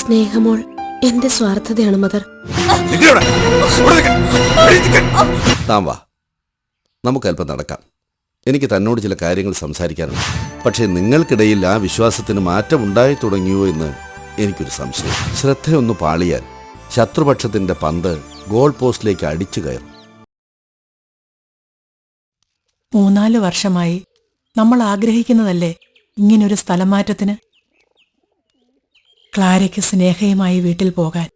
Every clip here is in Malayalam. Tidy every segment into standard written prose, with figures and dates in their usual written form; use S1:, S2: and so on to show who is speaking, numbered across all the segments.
S1: സ്നേഹമോൾ എന്റെ സ്വാർത്ഥതയാണ് മദർ.
S2: താൻ വാ, നമുക്കല്പം നടക്കാം. എനിക്ക് തന്നോട് ചില കാര്യങ്ങൾ സംസാരിക്കാനുണ്ട്. പക്ഷേ നിങ്ങൾക്കിടയിൽ ആ വിശ്വാസത്തിന് മാറ്റമുണ്ടായി തുടങ്ങിയോ എന്ന് എനിക്കൊരു സംശയം. ശ്രദ്ധയൊന്ന് പാളിയാൽ ശത്രുപക്ഷത്തിന്റെ പന്ത് ഗോൾ പോസ്റ്റിലേക്ക് അടിച്ചു കയറും.
S3: 3-4 വർഷമായി നമ്മൾ ആഗ്രഹിക്കുന്നതല്ലേ ഇങ്ങനൊരു സ്ഥലമാറ്റത്തിന്? ക്ലാരയ്ക്ക് സ്നേഹയുമായി വീട്ടിൽ പോകാൻ.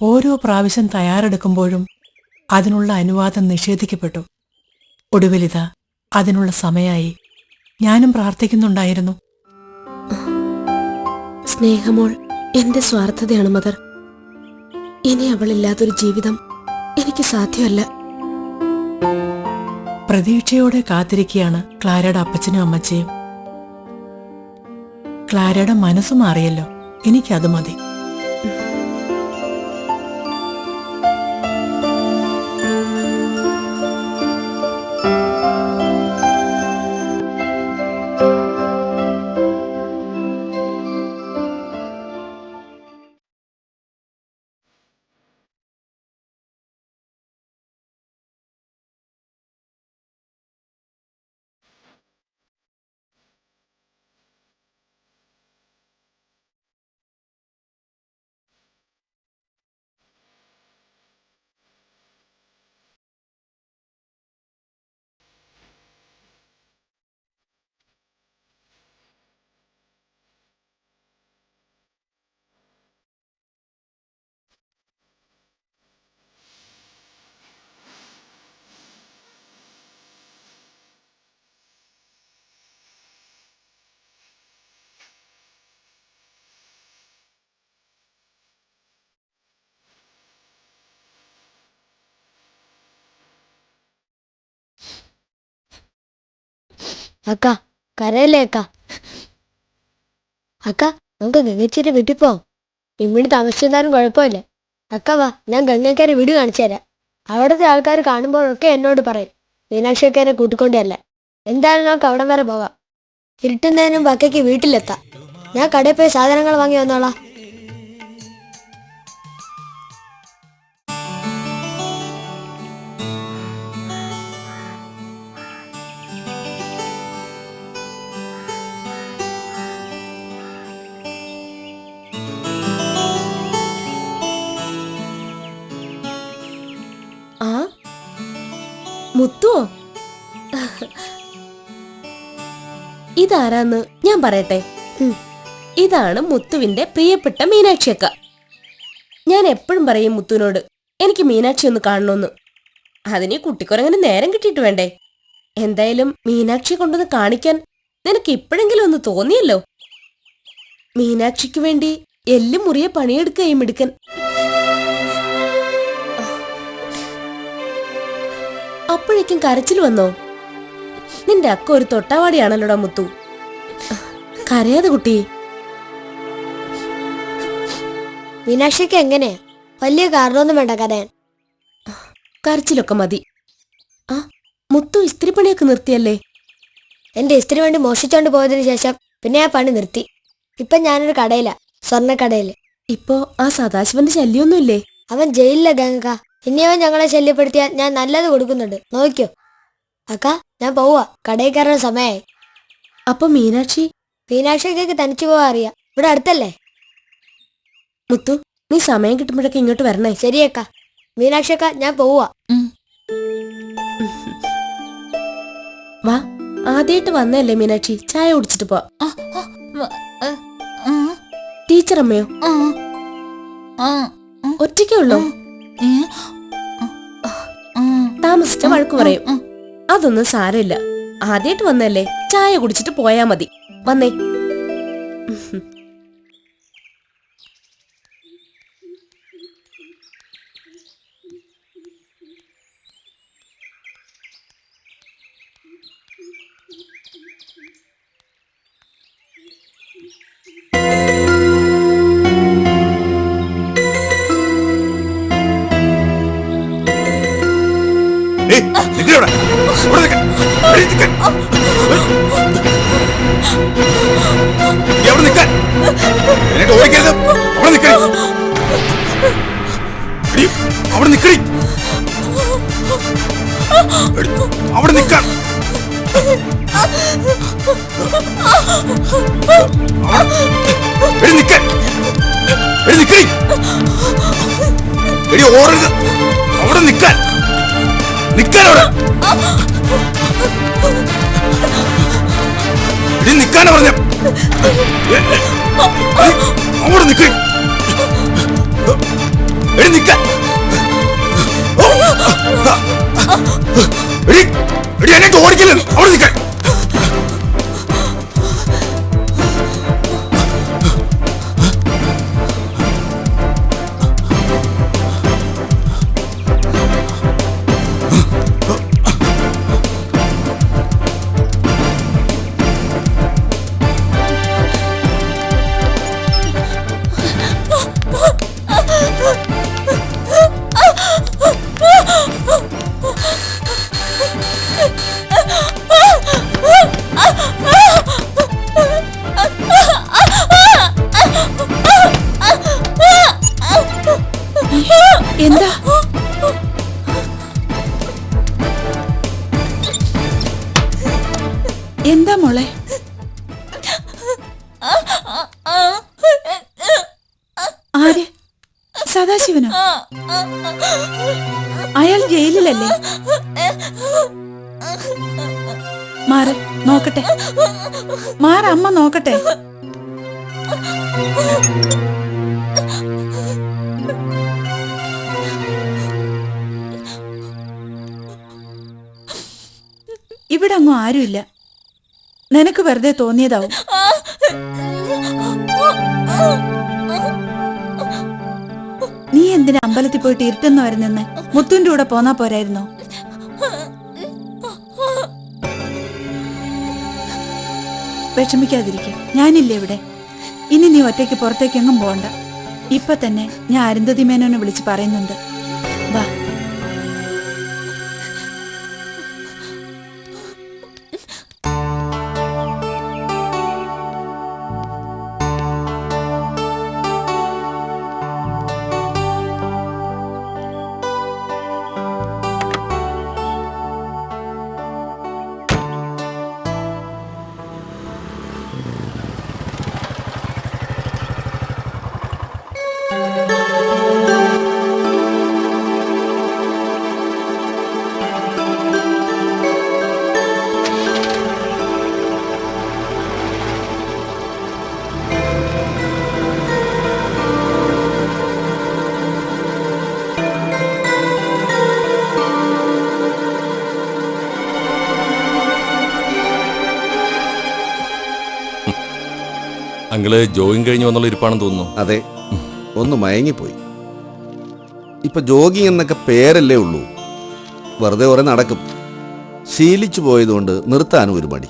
S3: ഓരോ പ്രാവശ്യം തയ്യാറെടുക്കുമ്പോഴും അതിനുള്ള അനുവാദം നിഷേധിക്കപ്പെട്ടു. ഒടുവിലിതാ അതിനുള്ള സമയമായി. ഞാനും പ്രാർത്ഥിക്കുന്നുണ്ടായിരുന്നു.
S1: സ്നേഹമോൾ എന്റെ സ്വാർത്ഥതയാണ് മദർ. ഇനി അവളില്ലാത്തൊരു ജീവിതം എനിക്ക് സാധ്യമല്ല.
S3: പ്രതീക്ഷയോടെ കാത്തിരിക്കുകയാണ് ക്ലാരയുടെ അപ്പച്ചനും അമ്മച്ചയും. ക്ലാരയുടെ മനസ്സ് മാറിയല്ലോ, എനിക്കത് മതി.
S4: അക്ക കരയല്ലേ അക്ക? അക്ക നമുക്ക് ഗംഗച്ചേരി വീട്ടിൽ പോവാം. ഇവിടെ താമസിച്ചാലും കുഴപ്പമില്ല. അക്ക വാ, ഞാൻ ഗംഗക്കാരെ വീട് കാണിച്ചു തരാം. അവിടുത്തെ ആൾക്കാർ കാണുമ്പോഴൊക്കെ എന്നോട് പറയും മീനാക്ഷിക്കാരെ കൂട്ടിക്കൊണ്ടല്ല. എന്തായാലും നമുക്ക് അവിടം വരെ പോവാം. ഇരുട്ടുന്നതിനും അക്കയ്ക്ക് വീട്ടിലെത്താം. ഞാൻ കടയിൽ പോയി സാധനങ്ങൾ വാങ്ങി വന്നോളാം.
S1: ആ മുത്തുവോ? ഇതാരാന്ന് ഞാൻ പറയട്ടെ. ഇതാണ് മുത്തുവിന്റെ പ്രിയപ്പെട്ട മീനാക്ഷിയക്ക. ഞാൻ എപ്പോഴും പറയും മുത്തുവിനോട് എനിക്ക് മീനാക്ഷി ഒന്ന് കാണണമെന്ന്. അതിന് കുട്ടിക്കുറങ്ങനെ നേരം കിട്ടിയിട്ട് വേണ്ടേ? എന്തായാലും മീനാക്ഷിയെ കൊണ്ടൊന്ന് കാണിക്കാൻ നിനക്ക് ഇപ്പോഴെങ്കിലും ഒന്ന് തോന്നിയല്ലോ. മീനാക്ഷിക്ക് വേണ്ടി എല്ലും മുറിയെ പണിയെടുക്കുകയും എടുക്കൻ. അപ്പോഴേക്കും കരച്ചിൽ വന്നോ? നിന്റെ അക്ക ഒരു തൊട്ടാവാടിയാണല്ലോടാ മുത്തു. കരയാതെ കുട്ടി.
S4: മീനാക്ഷിക്ക് എങ്ങനെയാ? വലിയ കാരണമൊന്നും വേണ്ട കരയാൻ.
S1: കരച്ചിലൊക്കെ മതി. ആ മുത്തു ഇസ്തിരി പണിയൊക്കെ നിർത്തിയല്ലേ?
S4: എന്റെ ഇസ്തിരി വേണ്ടി മോഷിച്ചോണ്ട് പോയതിനു ശേഷം പിന്നെ ആ പണി നിർത്തി. ഇപ്പൊ ഞാനൊരു കടയിലാ, സ്വർണ്ണക്കടയില്.
S1: ഇപ്പോ ആ സദാശിവന്റെ ശല്യമൊന്നുമില്ലേ?
S4: അവൻ ജയിലിലെ ഗംഗ. ഇനി അവൻ ഞങ്ങളെ ശല്യപ്പെടുത്തിയാൽ ഞാൻ നല്ലത് കൊടുക്കുന്നുണ്ട്, നോക്കിയോ. അക്ക ഞാൻ പോവാ, കടയിൽ കയറാൻ സമയമായി.
S1: അപ്പൊ
S4: മീനാക്ഷിക്ക് തനിച്ചു പോവാ അറിയാം. ഇവിടെ അടുത്തല്ലേ?
S1: മുത്തു നീ സമയം കിട്ടുമ്പോഴൊക്കെ ഇങ്ങോട്ട് വരണേ.
S4: ശരിയക്ക. മീനാക്ഷിക്ക ഞാൻ പോവാ.
S1: വാ, ആദ്യമായിട്ട് വന്നല്ലേ മീനാക്ഷി, ചായ കുടിച്ചിട്ട് പോ. ടീച്ചർ അമ്മയോ? ഒറ്റയ്ക്കേ ഉള്ളോ? താമസിച്ച വഴക്ക് പറയും. അതൊന്നും സാരമില്ല. ആദ്യമായിട്ട് വന്നല്ലേ, ചായ കുടിച്ചിട്ട് പോയാ മതി. വന്നേ.
S2: എവിടെ നിൽക്കാൻ എന്നിട്ട് ഓടിക്കരുത്. അവിടെ നിൽക്കണേ, അവിടെ നിൽക്കണേ, അവിടെ നിൽക്കാൻ. നിൽക്കാൻ നിൽക്കണേ, എടി ഓടരുത്. അവിടെ നിൽക്കാൻ, നിൽക്കാൻ അവിടെ. എടി നിൽക്കാനാ പറഞ്ഞ. അവിടെ നിൽക്കണേ, എടി നിൽക്കാൻ. എടി എന്നെ ഓടിക്കരുത്. അവിടെ നിൽക്കാൻ.
S3: എന്താ എന്താ മോളെ? ആര്? സദാശിവനോ? അയാൾ ജയിലിലല്ലേ? മാറ്, നോക്കട്ടെ. മാറ്, അമ്മ നോക്കട്ടെ. ഇവിടെ അങ്ങും ആരുമില്ല. നിനക്ക് വെറുതെ തോന്നിയതാവും. നീ എന്തിനാ അമ്പലത്തിൽ പോയിട്ട് ഇരുട്ടെന്ന് വരെ നിന്ന് മുത്തുവിന്റെ കൂടെ പോന്നാ പോരായിരുന്നോ? വിഷമിക്കാതിരിക്കെ, ഞാനില്ലേ ഇവിടെ. ഇനി നീ ഒറ്റയ്ക്ക് പുറത്തേക്കെങ്ങും പോണ്ട. ഇപ്പൊ തന്നെ ഞാൻ അരുന്ധതി മേനോനെ വിളിച്ച് പറയുന്നുണ്ട്. വാ.
S5: അങ്കിള് ജോഗിങ് കഴിഞ്ഞ് വന്നുള്ള ഇരിപ്പാണെന്ന് തോന്നുന്നു.
S2: അതെ, ഒന്ന് മയങ്ങിപ്പോയി. ഇപ്പൊ ജോഗിങ് എന്നൊക്കെ പേരല്ലേ ഉള്ളൂ. വെറുതെ കുറെ നടക്കും. ശീലിച്ചു പോയതുകൊണ്ട് നിർത്താനും ഒരു മടി.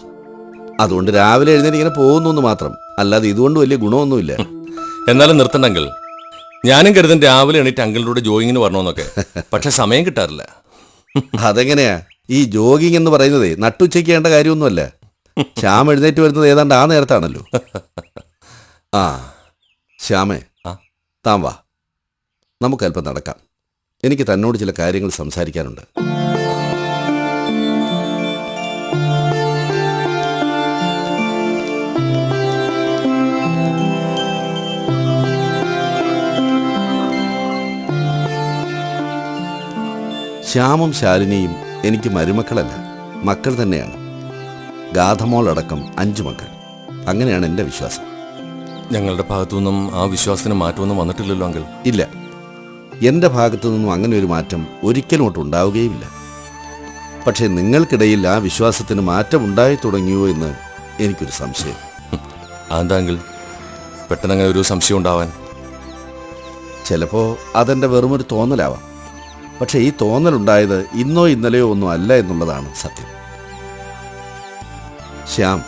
S2: അതുകൊണ്ട് രാവിലെ എഴുന്നേറ്റ് ഇങ്ങനെ പോകുന്നു മാത്രം. അല്ലാതെ ഇതുകൊണ്ട് വലിയ ഗുണമൊന്നുമില്ല.
S5: എന്നാലും നിർത്തണ്ട അങ്കിൾ. ഞാനും കരുതും രാവിലെ എണീറ്റ് അങ്കിളിലൂടെ ജോഗിങ്ങിന് വരണമെന്നൊക്കെ. പക്ഷെ സമയം കിട്ടാറില്ല.
S2: അതെങ്ങനെയാ? ഈ ജോഗിങ് എന്ന് പറയുന്നതേ നട്ടുച്ചയ്ക്ക് ചെയ്യേണ്ട കാര്യമൊന്നുമല്ല. ശ്യാം എഴുന്നേറ്റ് വരുന്നത് ഏതാണ്ട് ആ നേരത്താണല്ലോ. ആ ശ്യാമേ, താൻ വാ, നമുക്കല്പം നടക്കാം. എനിക്ക് തന്നോട് ചില കാര്യങ്ങൾ സംസാരിക്കാനുണ്ട്. ശ്യാമും ശാലിനിയും എനിക്ക് മരുമക്കളല്ല, മക്കൾ തന്നെയാണ്. ഗാഥമോളടക്കം 5 മക്കൾ. അങ്ങനെയാണ് എൻ്റെ വിശ്വാസം.
S5: ഞങ്ങളുടെ ഭാഗത്തുനിന്നും ആ വിശ്വാസത്തിന് മാറ്റമൊന്നും വന്നിട്ടില്ലല്ലോ അങ്കിൾ.
S2: ഇല്ല, എൻ്റെ ഭാഗത്തു നിന്നും അങ്ങനെ ഒരു മാറ്റം ഒരിക്കലും ഒട്ടും ഉണ്ടാവുകയുമില്ല. പക്ഷേ നിങ്ങൾക്കിടയിൽ ആ വിശ്വാസത്തിന് മാറ്റം ഉണ്ടായി തുടങ്ങിയോ എന്ന് എനിക്കൊരു സംശയം.
S5: അതെന്താ അങ്കിൾ പെട്ടെന്നങ്ങനെ ഒരു സംശയം ഉണ്ടാവാൻ?
S2: ചിലപ്പോൾ അതെൻ്റെ വെറുമൊരു തോന്നലാവാം. പക്ഷേ ഈ തോന്നലുണ്ടായത് ഇന്നോ ഇന്നലെയോ ഒന്നും അല്ല എന്നുള്ളതാണ് സത്യം. ശ്യാം,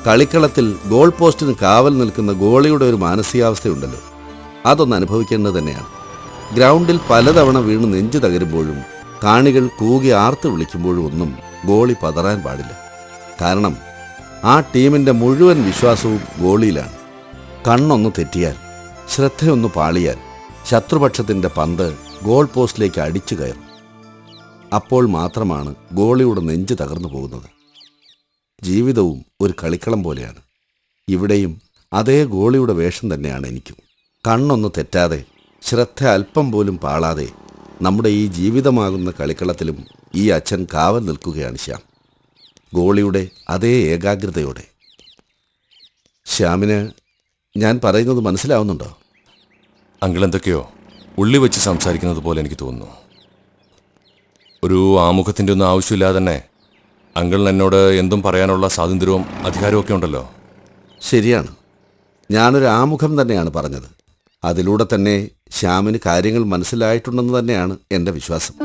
S2: കളിക്കളത്തിൽ ഗോൾ പോസ്റ്റിന് കാവൽ നിൽക്കുന്ന ഗോളിയുടെ ഒരു മാനസികാവസ്ഥയുണ്ടല്ലോ, അതൊന്ന് അനുഭവിക്കേണ്ടത് തന്നെയാണ്. ഗ്രൗണ്ടിൽ പലതവണ വീണ് നെഞ്ചു തകരുമ്പോഴും കാണികൾ കൂകി ആർത്ത് വിളിക്കുമ്പോഴും ഒന്നും ഗോളി പതറാൻ പാടില്ല. കാരണം ആ ടീമിൻ്റെ മുഴുവൻ വിശ്വാസവും ഗോളിയിലാണ്. കണ്ണൊന്ന് തെറ്റിയാൽ, ശ്രദ്ധയൊന്ന് പാളിയാൽ ശത്രുപക്ഷത്തിൻ്റെ പന്ത് ഗോൾ പോസ്റ്റിലേക്ക് അടിച്ചു കയറും. അപ്പോൾ മാത്രമാണ് ഗോളിയുടെ നെഞ്ച് തകർന്നു പോകുന്നത്. ജീവിതവും ഒരു കളിക്കളം പോലെയാണ്. ഇവിടെയും അതേ ഗോളിയുടെ വേഷം തന്നെയാണ് എനിക്കും. കണ്ണൊന്ന് തെറ്റാതെ, ശ്രദ്ധ അല്പം പോലും പാളാതെ നമ്മുടെ ഈ ജീവിതമാകുന്ന കളിക്കളത്തിലും ഈ അച്ഛൻ കാവൽ നിൽക്കുകയാണ് ശ്യാം. ഗോളിയുടെ അതേ ഏകാഗ്രതയോടെ. ശ്യാമിന് ഞാൻ പറയുന്നത് മനസ്സിലാവുന്നുണ്ടോ?
S5: അങ്കിൾ എന്തൊക്കെയോ ഉള്ളി വെച്ച് സംസാരിക്കുന്നത് പോലെ എനിക്ക് തോന്നുന്നു. ഒരു ആമുഖത്തിൻ്റെ ഒന്നും ആവശ്യമില്ലാതെ തന്നെ അങ്കിളിന് എന്നോട് എന്തും പറയാനുള്ള സ്വാതന്ത്ര്യവും അധികാരവും ഒക്കെ ഉണ്ടല്ലോ.
S2: ശരിയാണ്, ഞാനൊരു ആമുഖം തന്നെയാണ് പറഞ്ഞത്. അതിലൂടെ തന്നെ ശ്യാമിന് കാര്യങ്ങൾ മനസ്സിലായിട്ടുണ്ടെന്ന് തന്നെയാണ് എൻ്റെ വിശ്വാസം.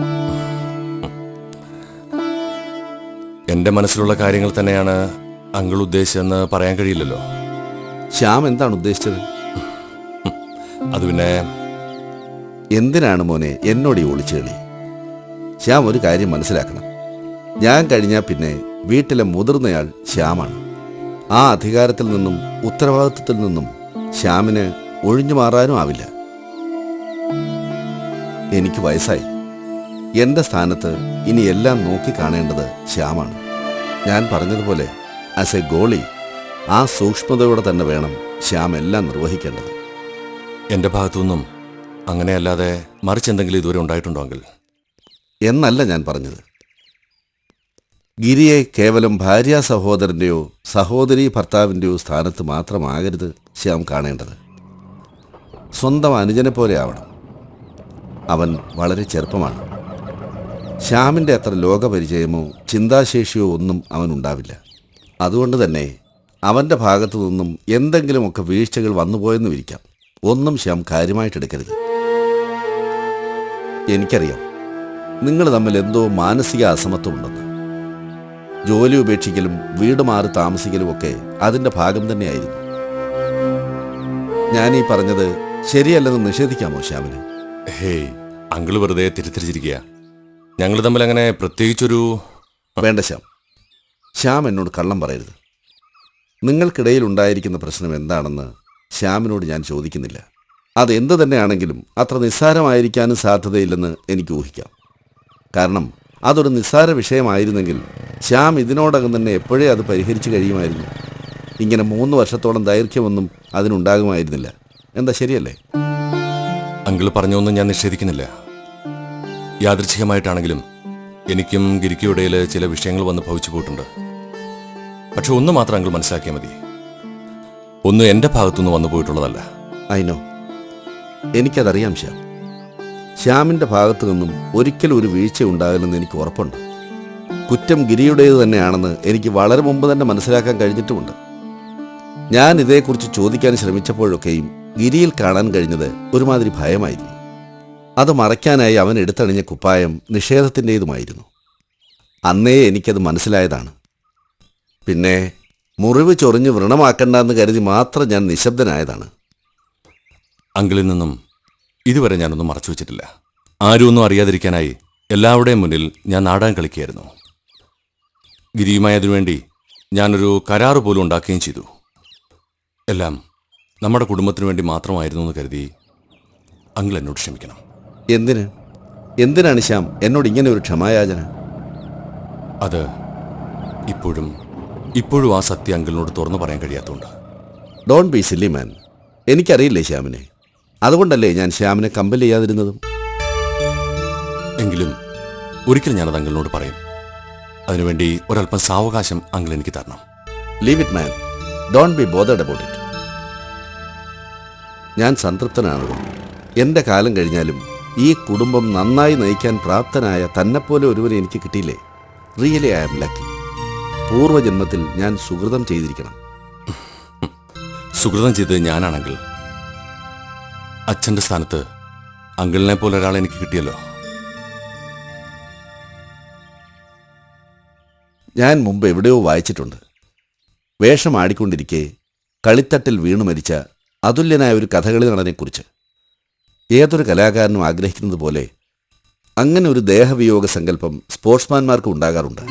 S5: എൻ്റെ മനസ്സിലുള്ള കാര്യങ്ങൾ തന്നെയാണ് അങ്കിൾ ഉദ്ദേശിച്ചതെന്ന് പറയാൻ കഴിയില്ലല്ലോ.
S2: ശ്യാം എന്താണ് ഉദ്ദേശിച്ചത്?
S5: അത് പിന്നെ
S2: എന്തിനാണ് മോനെ എന്നോട് ഈ ഒളിച്ചുകളി? ശ്യാം ഒരു കാര്യം മനസ്സിലാക്കണം. ഞാൻ കഴിഞ്ഞാൽ പിന്നെ വീട്ടിലെ മുതിർന്നയാൾ ശ്യാമാണ്. ആ അധികാരത്തിൽ നിന്നും ഉത്തരവാദിത്വത്തിൽ നിന്നും ശ്യാമിന് ഒഴിഞ്ഞു മാറാനും ആവില്ല. എനിക്ക് വയസ്സായി. എൻ്റെ സ്ഥാനത്ത് ഇനി എല്ലാം നോക്കി കാണേണ്ടത് ശ്യാമാണ്. ഞാൻ പറഞ്ഞതുപോലെ ആസ് എ ഗോളി ആ സൂക്ഷ്മതയോടെ തന്നെ വേണം ശ്യാം എല്ലാം നിർവഹിക്കേണ്ടത്.
S5: എൻ്റെ ഭാഗത്തുനിന്നും അങ്ങനെയല്ലാതെ മറിച്ചെന്തെങ്കിലും ഇതുവരെ ഉണ്ടായിട്ടുണ്ടോ അങ്കിൾ?
S2: എന്നല്ല ഞാൻ പറഞ്ഞത്. ഗിരിയെ കേവലം ഭാര്യ സഹോദരൻ്റെയോ സഹോദരി ഭർത്താവിൻ്റെയോ സ്ഥാനത്ത് മാത്രമാകരുത് ശ്യാം കാണേണ്ടത്. സ്വന്തം അനുജനെ പോലെ ആവണം. അവൻ വളരെ ചെറുപ്പമാണ്. ശ്യാമിൻ്റെ അത്ര ലോകപരിചയമോ ചിന്താശേഷിയോ ഒന്നും അവനുണ്ടാവില്ല. അതുകൊണ്ട് തന്നെ അവൻ്റെ ഭാഗത്തു നിന്നും എന്തെങ്കിലുമൊക്കെ വീഴ്ചകൾ വന്നുപോയെന്നും ഇരിക്കാം. ഒന്നും ശ്യാം കാര്യമായിട്ടെടുക്കരുത്. എനിക്കറിയാം നിങ്ങൾ തമ്മിൽ എന്തോ മാനസിക അസമത്വമുണ്ടെന്ന്. ജോലി ഉപേക്ഷിക്കലും വീട് മാറി താമസിക്കലും ഒക്കെ അതിൻ്റെ ഭാഗം തന്നെയായിരുന്നു. ഞാനീ പറഞ്ഞത് ശരിയല്ലെന്ന് നിഷേധിക്കാമോ ശ്യാമിന്?
S5: ഹേയ്, അങ്കിൾ വെറുതെ തിരിച്ചിരിക്കുക. ഞങ്ങൾ തമ്മിൽ അങ്ങനെ പ്രത്യേകിച്ചൊരു...
S2: വേണ്ട ശ്യാം. ശ്യാം എന്നോട് കള്ളം പറയരുത്. നിങ്ങൾക്കിടയിൽ ഉണ്ടായിരിക്കുന്ന പ്രശ്നം എന്താണെന്ന് ശ്യാമിനോട് ഞാൻ ചോദിക്കുന്നില്ല. അതെന്ത് തന്നെയാണെങ്കിലും അത്ര നിസ്സാരമായിരിക്കാനും സാധ്യതയില്ലെന്ന് എനിക്ക് ഊഹിക്കാം. കാരണം അതൊരു നിസ്സാര വിഷയമായിരുന്നെങ്കിൽ ശ്യാം ഇതിനോടകം തന്നെ എപ്പോഴേ അത് പരിഹരിച്ചു കഴിയുമായിരുന്നു. ഇങ്ങനെ 3 വർഷത്തോളം ദൈർഘ്യമൊന്നും അതിനുണ്ടാകുമായിരുന്നില്ല. എന്താ ശരിയല്ലേ?
S5: അങ്കിൾ പറഞ്ഞൊന്നും ഞാൻ നിഷേധിക്കുന്നില്ല. യാദൃച്ഛികമായിട്ടാണെങ്കിലും എനിക്കും ഗിരിക്കും ഇടയിൽ ചില വിഷയങ്ങൾ വന്ന് ഭവിച്ചു പോയിട്ടുണ്ട്. പക്ഷെ ഒന്ന് മാത്രം അങ്കിൾ മനസ്സിലാക്കിയാൽ മതി, ഒന്നും എൻ്റെ ഭാഗത്തുനിന്ന് വന്നു പോയിട്ടുള്ളതല്ല.
S2: അയിനോ, എനിക്കതറിയാം ശ്യാം. ശ്യാമിൻ്റെ ഭാഗത്തു നിന്നും ഒരിക്കലും ഒരു വീഴ്ച ഉണ്ടാകില്ലെന്ന് എനിക്ക് ഉറപ്പുണ്ട്. കുറ്റം ഗിരിയുടേത് തന്നെയാണെന്ന് എനിക്ക് വളരെ മുമ്പ് തന്നെ മനസ്സിലാക്കാൻ കഴിഞ്ഞിട്ടുമുണ്ട്. ഞാൻ ഇതേക്കുറിച്ച് ചോദിക്കാൻ ശ്രമിച്ചപ്പോഴൊക്കെയും ഗിരിയിൽ കാണാൻ കഴിഞ്ഞത് ഒരുമാതിരി ഭയമായിരുന്നു. അത് മറയ്ക്കാനായി അവൻ എടുത്തണിഞ്ഞ കുപ്പായം നിഷേധത്തിൻ്റേതുമായിരുന്നു. അന്നേ എനിക്കത് മനസ്സിലായതാണ്. പിന്നെ മുറിവ് ചൊറിഞ്ഞ് വ്രണമാക്കണ്ടെന്ന് കരുതി മാത്രം ഞാൻ നിശബ്ദനായതാണ്.
S5: അങ്കിളിൽ നിന്നും ഇതുവരെ ഞാനൊന്നും മറച്ചു വെച്ചിട്ടില്ല. ആരും ഒന്നും അറിയാതിരിക്കാനായി എല്ലാവരുടെയും മുന്നിൽ ഞാൻ നാടകം കളിക്കുകയായിരുന്നു. ഗിരിയുമായി അതിനുവേണ്ടി ഞാനൊരു കരാറ് പോലും ഉണ്ടാക്കുകയും ചെയ്തു. എല്ലാം നമ്മുടെ കുടുംബത്തിന് വേണ്ടി മാത്രമായിരുന്നു എന്ന് കരുതി അങ്കിൾ എന്നോട് ക്ഷമിക്കണം.
S2: എന്തിനാണ് ശ്യാം എന്നോട് ഇങ്ങനെ ഒരു ക്ഷമായാചന?
S5: അത് ഇപ്പോഴും ആ സത്യം അങ്കിളിനോട് തുറന്നു പറയാൻ കഴിയാത്തതുകൊണ്ട്.
S2: ഡോണ്ട് ബി സില്ലി മാൻ. എനിക്കറിയില്ലേ ശ്യാമിനെ. അതുകൊണ്ടല്ലേ ഞാൻ ശ്യാമിനെ കമ്പൽ ചെയ്യാതിരുന്നതും.
S5: എങ്കിലും ഒരിക്കൽ ഞാനത് അങ്കിളിനോട് പറയും. അതിനുവേണ്ടി ഒരല്പം സാവകാശം അങ്കിൾ എനിക്ക് തരണം.
S2: Leave it man. Don't be bothered about it. ഞാൻ സംതൃപ്തനാണല്ലോ. എൻ്റെ കാലം കഴിഞ്ഞാലും ഈ കുടുംബം നന്നായി നയിക്കാൻ പ്രാപ്തനായ തന്നെപ്പോലെ ഒരുവനെ എനിക്ക് കിട്ടിയില്ലേ. Really I am lucky. പൂർവ്വജന്മത്തിൽ ഞാൻ സുഹൃതം ചെയ്തിരിക്കണം.
S5: സുഹൃതം ചെയ്തത് ഞാനാണെങ്കിൽ അച്ഛൻ്റെ സ്ഥാനത്ത് അങ്കിളിനെ പോലെ ഒരാളെ എനിക്ക് കിട്ടിയല്ലോ.
S2: ഞാൻ മുമ്പ് എവിടെയോ വായിച്ചിട്ടുണ്ട്. വേഷം ആടിക്കൊണ്ടിരിക്കെ കളിത്തട്ടിൽ വീണു മരിച്ച അതുല്യനായ ഒരു കഥകളി നടനെക്കുറിച്ച്. ഏതൊരു കലാകാരനും ആഗ്രഹിക്കുന്നത് പോലെ അങ്ങനെ ഒരു ദേഹവിയോഗ സങ്കല്പം സ്പോർട്സ്മാൻമാർക്ക് ഉണ്ടാകാറുണ്ട്.